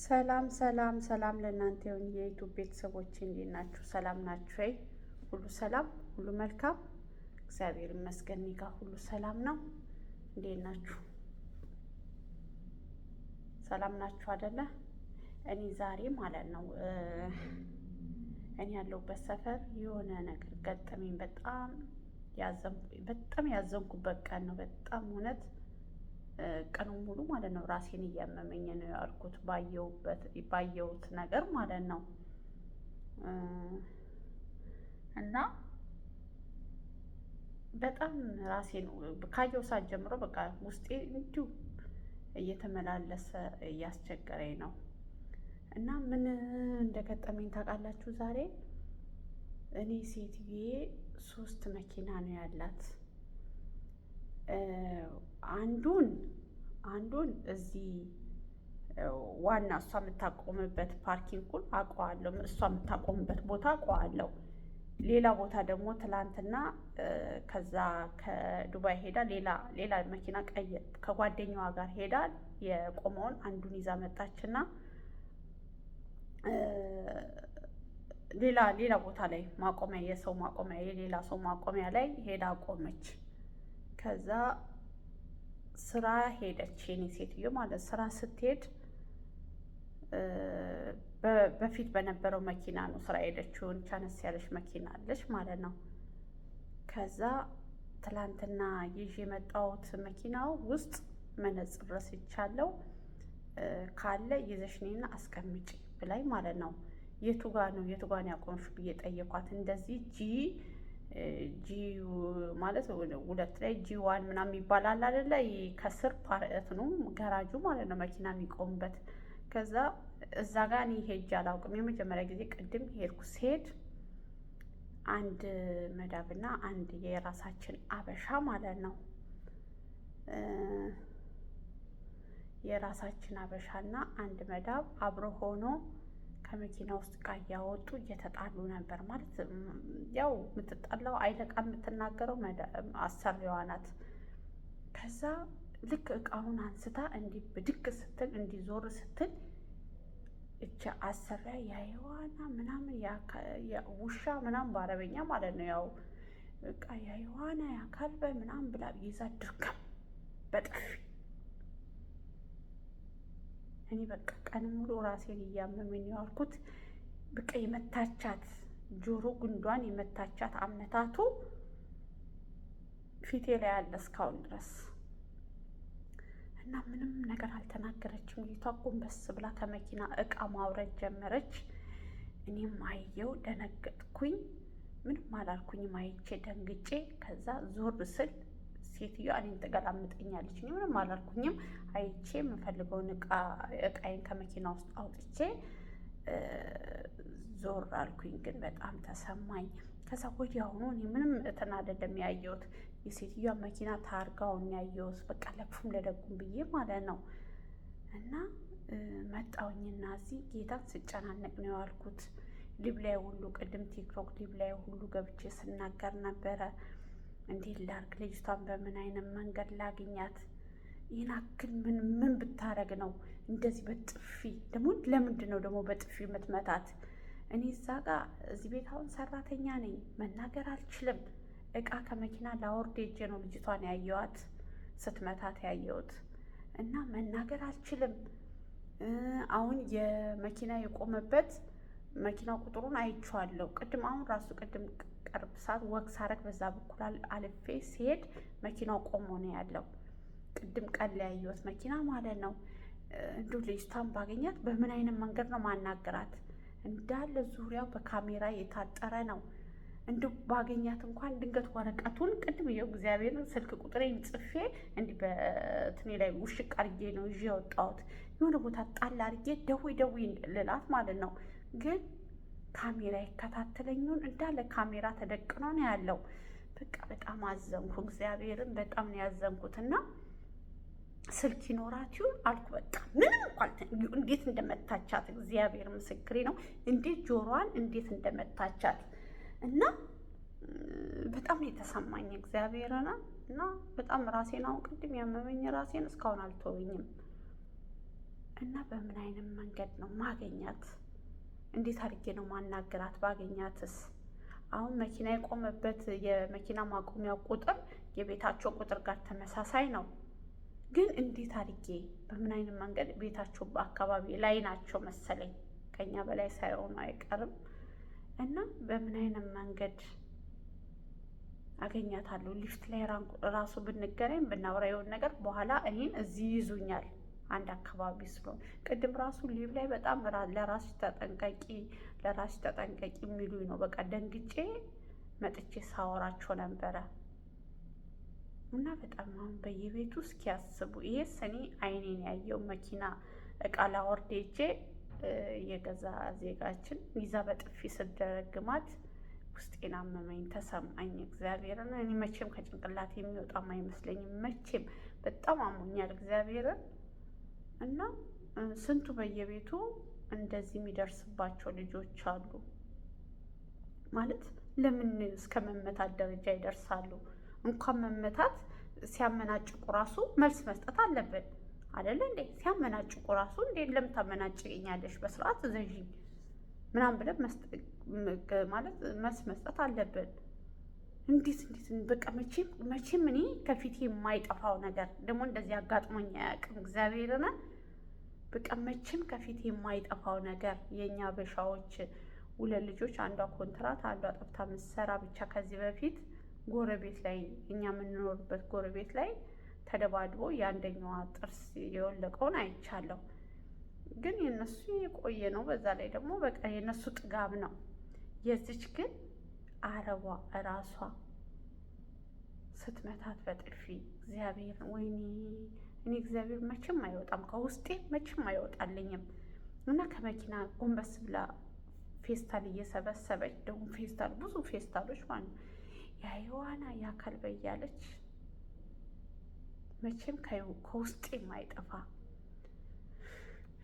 ሰላም ሰላም ሰላም ለእናንተ ይሁን የዩቱብ ቤተሰቦች እንዴት ናችሁ? ሰላም ናችሁ ወይ? ሁሉ ሰላም፣ ሁሉ መልካም፣ እግዚአብሔር ይመስገን። እኔ ጋር ሁሉ ሰላም ነው። እንዴት ናችሁ? ሰላም ናችሁ አይደለ? እኔ ዛሬ ማለት ነው እኔ ያለሁበት ሰፈር የሆነ ነገር ገጠመኝ። በጣም ያዘንኩበት ቀን ነው። በጣም እውነት ቀኑን ሙሉ ማለት ነው ራሴን እያመመኝ ነው ያልኩት ባየሁት ነገር ማለት ነው። እና በጣም ራሴን ካየሁ ሰዓት ጀምሮ በቃ ውስጤ እንዲሁ እየተመላለሰ እያስቸገረኝ ነው። እና ምን እንደገጠመኝ ታውቃላችሁ? ዛሬ እኔ ሴትዬ 3 መኪና ነው ያላት። አንዱን እዚህ ዋና እሷ የምታቆምበት ፓርኪንጉን አውቀዋለሁ። እሷ የምታቆምበት ቦታ አውቀዋለሁ። ሌላ ቦታ ደግሞ ትላንትና ከዛ ከዱባይ ሄዳ ሌላ መኪና ከጓደኛዋ ጋር ሄዳ የቆመውን አንዱን ይዛ መጣችና ሌላ ቦታ ላይ ማቆሚያ የሌላ ሰው ማቆሚያ ላይ ሄዳ ቆመች። ከዛ ስራ ሄደች። የኔ ሴትዮ ማለት ስራ ስትሄድ በፊት በነበረው መኪና ነው ስራ ሄደችውን። ቻነስ ያለች መኪና አለች ማለት ነው። ከዛ ትላንትና ይዤ የመጣሁት መኪናው ውስጥ መነጽር ረስቻለሁ፣ ካለ ይዘሽ ነይና አስቀምጪ ብላኝ ማለት ነው። የቱ ጋ ነው ያቆምሽ ብዬ ጠየኳት። እንደዚህ ጂ ማለት 2 ላይ G1 ምናምን ይባላል አይደለ? ከስር ፓርት ነው ገራጁ ማለት ነው መኪና የሚቆምበት። ከዛ እዛ ጋር እኔ ሄጄ አላውቅም። የመጀመሪያ ጊዜ ቅድም ሄድኩ። ስሄድ አንድ መዳብና አንድ የራሳችን አበሻ ማለት ነው የራሳችን አበሻና አንድ መዳብ አብሮ ሆኖ ከመኪና ውስጥ ዕቃ እያወጡ እየተጣሉ ነበር። ማለት ያው የምትጣላው አይለቃም፣ የምትናገረው አሰሪዋ ናት። ከዛ ልክ ዕቃውን አንስታ እንዲህ ብድግ ስትል እንዲዞር ስትል እቺ አሰሪያ ያይዋና ምናምን ውሻ ምናምን በአረበኛ ማለት ነው ያው በቃ ያይዋና ያካልበ ምናምን ብላ ይዛ ድርገም በጥፊ። እኔ በቃ ቀን ሙሉ ራሴን እያመመኝ ያልኩት በቃ የመታቻት ጆሮ ጉንዷን የመታቻት አመታቱ ፊቴ ላይ አለ እስካሁን ድረስ። እና ምንም ነገር አልተናገረችም። ልጅቷ ጎንበስ ብላ ከመኪና ዕቃ ማውረድ ጀመረች። እኔም አየው፣ ደነገጥኩኝ። ምንም አላልኩኝም። አይቼ ደንግጬ ከዛ ዞር ስል ሴትዮዋ እኔን ትገላምጠኛለች። እኔ ምንም አላልኩኝም። አይቼ የምፈልገውን ዕቃዬን ከመኪና ውስጥ አውጥቼ ዞር አልኩኝ። ግን በጣም ተሰማኝ። ከዛ ወዲያውኑ እኔ ምንም እንትን አይደለም ያየሁት፣ የሴትዮዋ መኪና ታርጋውን ያየሁት። በቃ ለክፉም ለደጉም ብዬ ማለት ነው። እና መጣውኝና እዚህ ጌታን ስጨናነቅ ነው ያልኩት። ሊብ ላይ ሁሉ ቅድም ቲክቶክ ሊብ ላይ ሁሉ ገብቼ ስናገር ነበረ። እንዴት ላርግ? ልጅቷን በምን አይነት መንገድ ላግኛት? ይህን አክል ምን ብታረግ ነው እንደዚህ በጥፊ ደግሞ? ለምንድን ነው ደግሞ በጥፊ የምትመታት? እኔ እዛ ጋር እዚህ ቤት አሁን ሰራተኛ ነኝ፣ መናገር አልችልም። ዕቃ ከመኪና ላወርድ ሄጄ ነው ልጅቷን ያየዋት ስትመታት ያየሁት። እና መናገር አልችልም። አሁን የመኪና የቆመበት መኪና ቁጥሩን አይቼዋለሁ። ቅድም ቅርብ ሰዓት ወግ ሳረግ በዛ በኩል አልፌ ሲሄድ መኪናው ቆሞ ነው ያለው። ቅድም ቀን ላይ ያየሁት መኪና ማለት ነው። እንዲሁ ልጅቷን ባገኛት በምን አይነት መንገድ ነው ማናገራት? እንዳለ ዙሪያው በካሜራ የታጠረ ነው። እንዲሁ ባገኛት እንኳን ድንገት ወረቀቱን ቅድም እግዚአብሔር ስልክ ቁጥሬን ጽፌ እንዲህ በትኔ ላይ ውሽቅ አርጌ ነው ይዤ ያወጣሁት። የሆነ ቦታ ጣል አርጌ ደዊ ልላት ማለት ነው። ግን ካሜራ ይከታተለኝን እንዳለ ካሜራ ተደቅኖ ነው ያለው። በቃ በጣም አዘንኩ። እግዚአብሔርን በጣም ነው ያዘንኩት። እና ስልክ ይኖራት ይሁን አልኩ። በቃ ምንም እንኳን እንዴት እንደመታቻት እግዚአብሔር ምስክሬ ነው። እንዴት ጆሮዋን እንዴት እንደመታቻት እና በጣም ነው የተሰማኝ እግዚአብሔርና እና በጣም ራሴን አሁን ቅድም ያመመኝ ራሴን እስካሁን አልተወኝም። እና በምን አይነት መንገድ ነው ማገኛት? እንዴት አድርጌ ነው ማናገራት? ባገኛትስ? አሁን መኪና የቆመበት የመኪና ማቆሚያው ቁጥር የቤታቸው ቁጥር ጋር ተመሳሳይ ነው። ግን እንዴት አድርጌ በምን አይነት መንገድ ቤታቸው በአካባቢ ላይ ናቸው መሰለኝ፣ ከኛ በላይ ሳይሆኑ አይቀርም። እና በምን አይነት መንገድ አገኛታለሁ? ሊፍት ላይ ራሱ ብንገናኝ ብናወራ የሆነ ነገር በኋላ እኔን እዚህ ይዙኛል። አንድ አካባቢ ስለሆነ ቅድም ራሱ ሊቭ ላይ በጣም ለራስሽ ተጠንቀቂ የሚሉኝ ነው። በቃ ደንግጬ መጥቼ ሳወራቸው ነበረ። እና በጣም አሁን በየቤቱ እስኪያስቡ ይሄስ እኔ አይኔን ያየው መኪና እቃ ላወርድ ሄጄ የገዛ ዜጋችን ይዛ በጥፊ ስደረግማት ውስጤን አመመኝ፣ ተሰማኝ። እግዚአብሔርን እኔ መቼም ከጭንቅላት የሚወጣም አይመስለኝም። መቼም በጣም አሞኛል እግዚአብሔርን። እና ስንቱ በየቤቱ እንደዚህ የሚደርስባቸው ልጆች አሉ። ማለት ለምን እስከ መመታት ደረጃ ይደርሳሉ? እንኳን መመታት ሲያመናጭቁ ራሱ መልስ መስጠት አለብን አይደለ እንዴ? ሲያመናጭቁ ራሱ እንዴ ለምን ታመናጭቀኛለሽ? በስርዓት ዘዢ ምናምን ብለን ማለት መልስ መስጠት አለብን። እንዴት በቃ መቼም እኔ ከፊቴ የማይጠፋው ነገር ደግሞ እንደዚህ አጋጥሞኝ አያውቅም እግዚአብሔርን። በቃ መቼም ከፊቴ የማይጠፋው ነገር የእኛ በሻዎች ሁለት ልጆች፣ አንዷ ኮንትራት አንዷ ጠፍታ ምሰራ ብቻ ከዚህ በፊት ጎረቤት ላይ እኛ የምንኖርበት ጎረቤት ላይ ተደባድቦ የአንደኛዋ ጥርስ የወለቀውን አይቻለሁ። ግን የነሱ የቆየ ነው። በዛ ላይ ደግሞ በቃ የነሱ ጥጋብ ነው። የዚች ግን አረቧ እራሷ ስትመታት በጥፊ እግዚአብሔር፣ ወይኔ እኔ እግዚአብሔር መቼም አይወጣም ከውስጤ መቼም አይወጣልኝም። እና ከመኪና ጎንበስ ብላ ፌስታል እየሰበሰበች ደግሞ ፌስታል ብዙ ፌስታሎች ማለት ነው ያየዋና ያካል በያለች መቼም ከውስጤ የማይጠፋ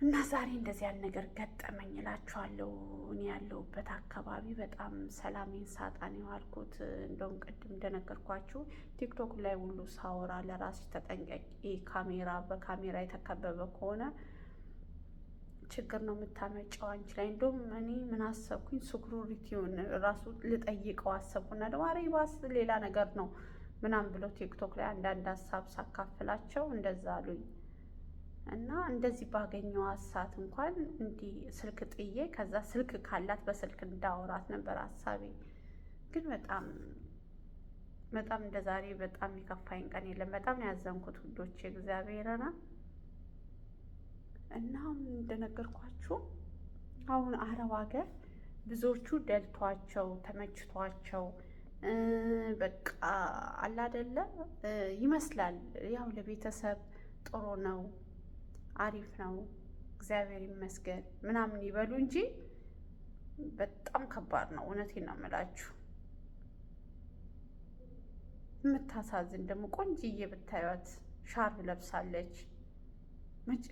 እና ዛሬ እንደዚህ ያለ ነገር ገጠመኝ እላችኋለሁ። እኔ ያለሁበት አካባቢ በጣም ሰላሜን ሳጣ ነው የዋልኩት። እንደውም ቅድም እንደነገርኳችሁ ቲክቶክ ላይ ሁሉ ሳወራ ለራስሽ ተጠንቀቂ፣ በካሜራ የተከበበ ከሆነ ችግር ነው የምታመጫው አንቺ ላይ። እንደውም እኔ ምን አሰብኩኝ፣ ሴኩሪቲውን ራሱ ልጠይቀው አሰብኩና ደግሞ ኧረ ይባስ ሌላ ነገር ነው ምናምን ብሎ ቲክቶክ ላይ አንዳንድ ሀሳብ ሳካፍላቸው እንደዛ አሉኝ። እና እንደዚህ ባገኘው ሰዓት እንኳን እንዲህ ስልክ ጥዬ ከዛ ስልክ ካላት በስልክ እንዳወራት ነበር ሀሳቤ። ግን በጣም እንደ ዛሬ በጣም የከፋኝ ቀን የለም። በጣም ነው ያዘንኩት ውዶቼ እግዚአብሔርና። እና እንደነገርኳችሁ አሁን አረብ ሀገር ብዙዎቹ ደልቷቸው ተመችቷቸው በቃ አለ አይደለ ይመስላል። ያው ለቤተሰብ ጥሩ ነው አሪፍ ነው እግዚአብሔር ይመስገን ምናምን ይበሉ እንጂ በጣም ከባድ ነው። እውነቴን ነው የምላችሁ። የምታሳዝን ደግሞ ቆንጅዬ ብታዩት ሻርብ ለብሳለች።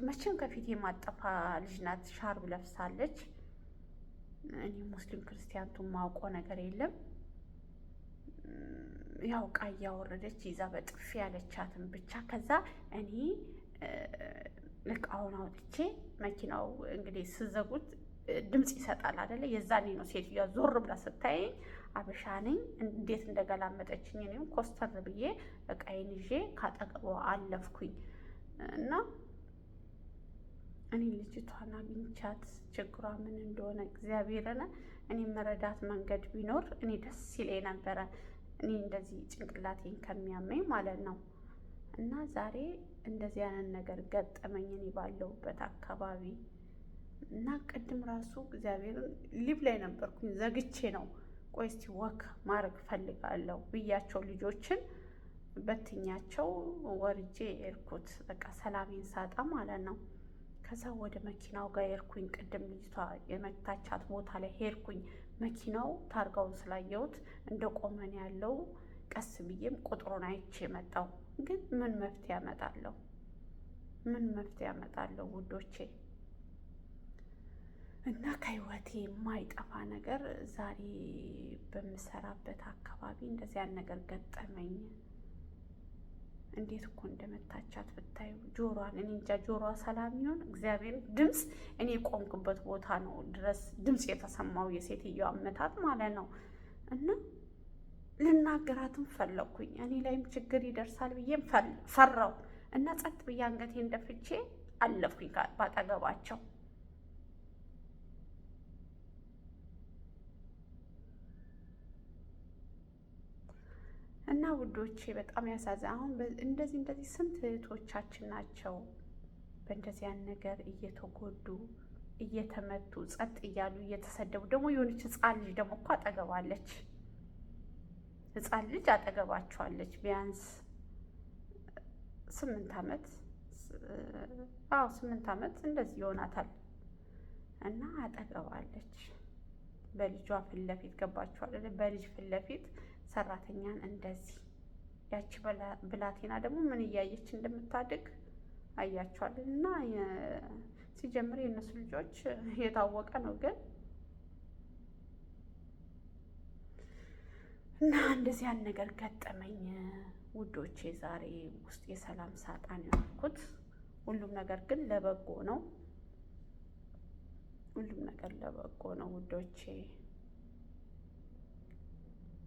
መቼም ከፊት የማጠፋ ልጅ ናት። ሻርብ ለብሳለች። እኔ ሙስሊም ክርስቲያንቱ ማውቀው ነገር የለም። ያው ዕቃ እያወረደች ይዛ በጥፊ ያለቻትን ብቻ። ከዛ እኔ እቃውን አውጥቼ መኪናው እንግዲህ ስዘጉት ድምፅ ይሰጣል አይደለ? የዛኔ ነው ሴትዮዋ ዞር ብላ ስታይ አበሻ ነኝ እንዴት እንደገላመጠችኝ። እኔም ኮስተር ብዬ እቃዬን ይዤ ካጠገቧ አለፍኩኝ እና እኔ ልጅቷን አግኝቻት ችግሯ ምን እንደሆነ እግዚአብሔርን እኔ መረዳት መንገድ ቢኖር እኔ ደስ ይለኝ ነበረ። እኔ እንደዚህ ጭንቅላቴን ከሚያመኝ ማለት ነው። እና ዛሬ እንደዚህ አይነት ነገር ገጠመኝ እኔ ባለሁበት አካባቢ። እና ቅድም ራሱ እግዚአብሔርን ሊቭ ላይ ነበርኩኝ ዘግቼ ነው ቆይ እስቲ ወክ ማድረግ ፈልጋለሁ ብያቸው ልጆችን በትኛቸው ወርጄ ኤርኩት። በቃ ሰላሜን ሳጣ ማለት ነው። ከዛ ወደ መኪናው ጋር ሄድኩኝ። ቅድም ልጅቷ የመታቻት ቦታ ላይ ሄድኩኝ። መኪናው ታርጋውን ስላየሁት እንደ ቆመን ያለው ቀስ ብዬም ቁጥሩን አይቼ መጣው። ግን ምን መፍትሄ ያመጣለሁ? ምን መፍትሄ ያመጣለሁ ውዶቼ? እና ከህይወቴ የማይጠፋ ነገር ዛሬ በምሰራበት አካባቢ እንደዚያን ነገር ገጠመኝ። እንዴት እኮ እንደመታቻት ብታዩ ጆሮዋን። እኔ እንጃ ጆሮዋ ሰላም ይሆን እግዚአብሔር። ድምፅ እኔ የቆምኩበት ቦታ ነው ድረስ ድምፅ የተሰማው የሴትዮዋ አመታት ማለት ነው። እና ልናገራትም ፈለኩኝ። እኔ ላይም ችግር ይደርሳል ብዬም ፈራው እና ጸጥ ብዬ አንገቴን ደፍቼ አለፍኩኝ ባጠገባቸው። እና ውዶቼ በጣም ያሳዝን። አሁን እንደዚህ ስንት እህቶቻችን ናቸው በእንደዚህ ያን ነገር እየተጎዱ እየተመቱ ጸጥ እያሉ እየተሰደቡ። ደግሞ የሆነች ህፃን ልጅ ደግሞ እኮ አጠገባለች፣ ህፃን ልጅ አጠገባቸዋለች። ቢያንስ 8 ዓመት 8 ዓመት እንደዚህ ይሆናታል። እና አጠገባለች በልጇ ፊት ለፊት ገባችኋል። በልጅ ፊት ለፊት ሰራተኛን እንደዚህ። ያቺ ብላቴና ደግሞ ምን እያየች እንደምታድግ አያችኋል። እና ሲጀምር የእነሱ ልጆች የታወቀ ነው ግን እና እንደዚህ ያን ነገር ገጠመኝ ውዶቼ። ዛሬ ውስጥ የሰላም ሳጣን ያልኩት ሁሉም ነገር ግን ለበጎ ነው። ሁሉም ነገር ለበጎ ነው ውዶቼ።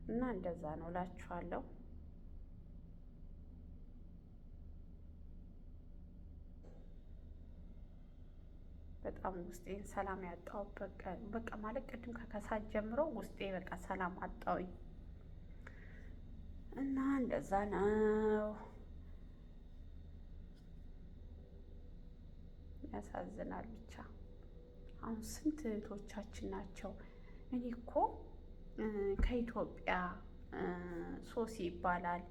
እና እንደዛ ነው እላችኋለሁ። በጣም ውስጤን ሰላም ያጣሁበት ቀን በቃ ማለት ቅድም ከከሳት ጀምሮ ውስጤ በቃ ሰላም አጣሁኝ። እና እንደዛ ነው። ያሳዝናል ብቻ። አሁን ስንት እህቶቻችን ናቸው። እኔ እኮ ከኢትዮጵያ ሶሲ ይባላል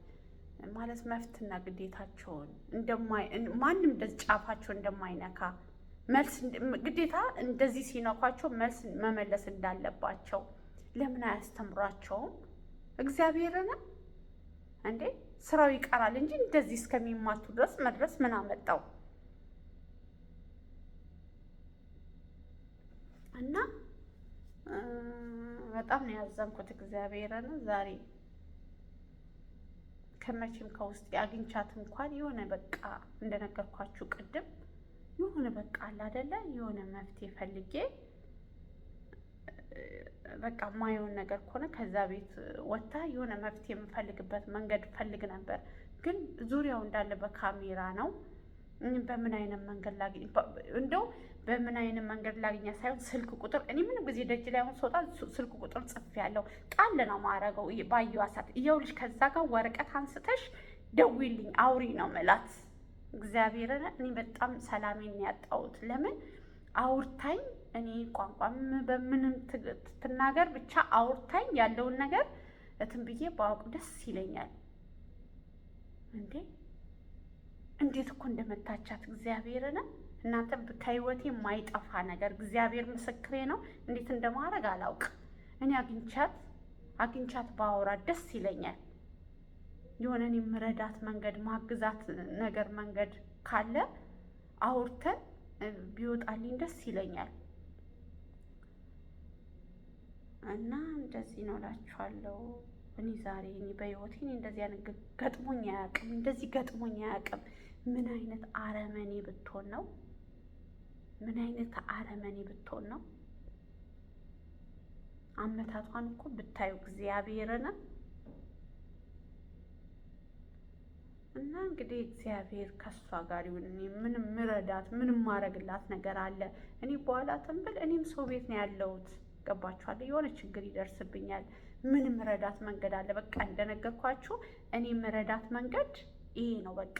ማለት መፍትና ግዴታቸውን ማንም እንደዚህ ጫፋቸው እንደማይነካ መልስ ግዴታ እንደዚህ ሲነኳቸው መልስ መመለስ እንዳለባቸው ለምን አያስተምሯቸውም? እግዚአብሔርን እንዴ ስራው ይቀራል እንጂ እንደዚህ እስከሚማቱ ድረስ መድረስ ምን አመጣው? እና በጣም ነው ያዘንኩት እግዚአብሔርን። ዛሬ ከመቼም ከውስጥ አግኝቻት እንኳን የሆነ በቃ እንደነገርኳችሁ ቅድም የሆነ በቃ አለ አይደለ የሆነ መፍትሄ ፈልጌ በቃ ማየውን ነገር ከሆነ ከዛ ቤት ወጥታ የሆነ መፍትሄ የምፈልግበት መንገድ ፈልግ ነበር። ግን ዙሪያው እንዳለ በካሜራ ነው። በምን አይነት መንገድ ላግኝ እንደው በምን አይነት መንገድ ላግኛ ሳይሆን ስልክ ቁጥር እኔ ምንም ጊዜ ደጅ ላይ አሁን ስወጣ ስልክ ቁጥር ጽፌያለሁ። ጣል ነው ማረገው ባየዋ ሰዓት ይኸውልሽ ከዛ ጋር ወረቀት አንስተሽ ደውይልኝ አውሪ ነው መላት። እግዚአብሔርን እኔ በጣም ሰላሜን ያጣሁት ለምን አውርታኝ እኔ ቋንቋም በምንም ትናገር ብቻ አውርታኝ ያለውን ነገር እትን ብዬ ባውቅ ደስ ይለኛል። እንዴት እኮ እንደመታቻት እግዚአብሔርን እናንተ ከህይወቴ የማይጠፋ ነገር እግዚአብሔር ምስክሬ ነው። እንዴት እንደማድረግ አላውቅ። እኔ አግኝቻት ባወራ ደስ ይለኛል። የሆነ እኔ የምረዳት መንገድ ማግዛት ነገር መንገድ ካለ አውርተን ቢወጣልኝ ደስ ይለኛል። እና እንደዚህ ነው እላችኋለሁ። እኔ ዛሬ በህይወቴ እንደዚህ አይነት ገጥሞኝ አያውቅም። እንደዚህ ገጥሞኝ አያውቅም። ምን አይነት አረመኔ ብትሆን ነው? ምን አይነት አረመኔ ብትሆን ነው? አመታቷን እኮ ብታዩ እግዚአብሔርን። እና እንግዲህ እግዚአብሔር ከሷ ጋር ይሁን። እኔ ምንም ምረዳት ምንም ማረግላት ነገር አለ እኔ በኋላ ተንበል እኔም ሰው ቤት ነው ያለሁት። ገባችኋል? የሆነ ችግር ይደርስብኛል። ምንም ረዳት መንገድ አለ። በቃ እንደነገርኳችሁ እኔ ምረዳት መንገድ ይሄ ነው። በቃ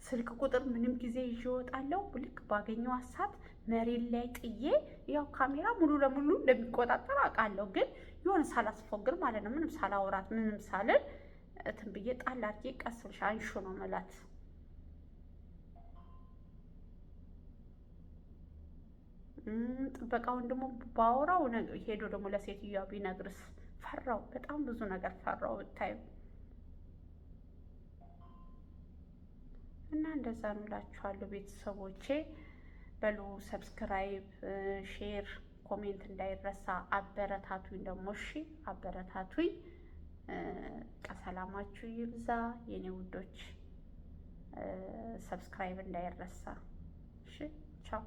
ስልክ ቁጥር ምንም ጊዜ ይዤ እወጣለሁ። ልክ ባገኘው ሰዓት መሬት ላይ ጥዬ ያው ካሜራ ሙሉ ለሙሉ እንደሚቆጣጠር አውቃለሁ። ግን የሆነ ሳላስፎግር ማለት ነው ምንም ሳላወራት ምንም ሳልል እንትን ብዬ ጣል አድርጌ ቀስ ብለሽ አንሹ ነው መላት። ጥበቃውን ደግሞ ባወራው ሄዶ ደግሞ ለሴትዮዋ ቢነግርስ? ፈራው። በጣም ብዙ ነገር ፈራው ብታዩ። እና እንደዛ ነው እላችኋለሁ ቤተሰቦቼ። በሉ ሰብስክራይብ፣ ሼር፣ ኮሜንት እንዳይረሳ። አበረታቱኝ ደግሞ እሺ፣ አበረታቱኝ። ሰላማችሁ ይብዛ የኔ ውዶች። ሰብስክራይብ እንዳይረሳ። እሺ ቻው።